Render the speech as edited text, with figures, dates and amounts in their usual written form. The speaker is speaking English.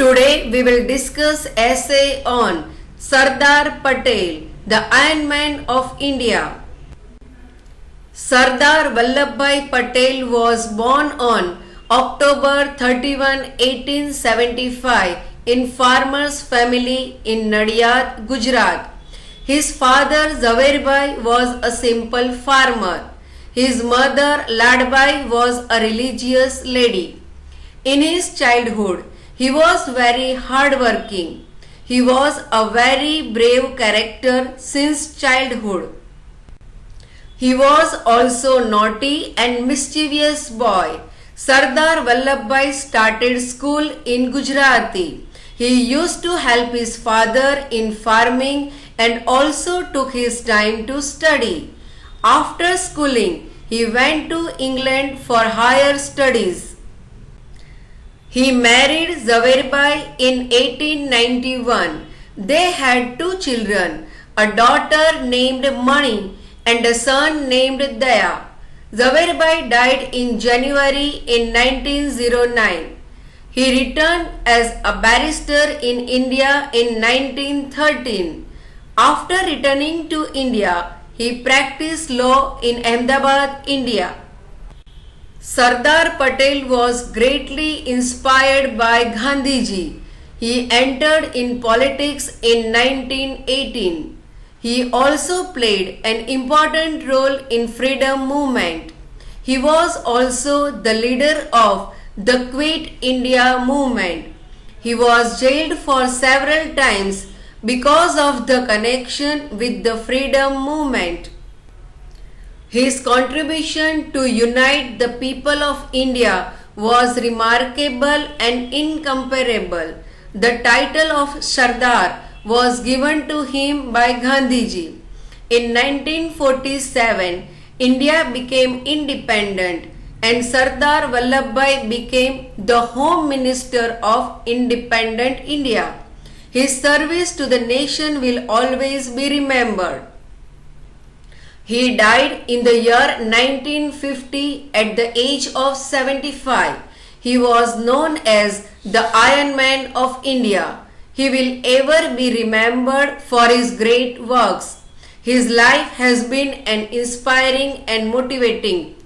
Today we will discuss essay on Sardar Patel, the Iron Man of India. Sardar Vallabhbhai Patel was born on October 31, 1875 in farmer's family in Nadiyad, Gujarat. His father Jhaverbhai was a simple farmer. His mother Ladbhai was a religious lady. In his childhood, he was very hardworking. He was a very brave character since childhood. He was also naughty and mischievous boy. Sardar Vallabhbhai started school in Gujarati. He used to help his father in farming and also took his time to study. After schooling, he went to England for higher studies. He married Jhaverbhai in 1891. They had two children, a daughter named Mani and a son named Daya. Jhaverbhai died in January in 1909. He returned as a barrister in India in 1913. After returning to India, he practiced law in Ahmedabad, India. Sardar Patel was greatly inspired by Gandhiji. He entered in politics in 1918. He also played an important role in freedom movement. He was also the leader of the Quit India movement. He was jailed for several times because of the connection with the freedom movement. His contribution to unite the people of India was remarkable and incomparable. The title of Sardar was given to him by Gandhiji. In 1947, India became independent and Sardar Vallabhbhai became the Home Minister of independent India. His service to the nation will always be remembered. He died in the year 1950 at the age of 75. He was known as the Iron Man of India. He will ever be remembered for his great works. His life has been an inspiring and motivating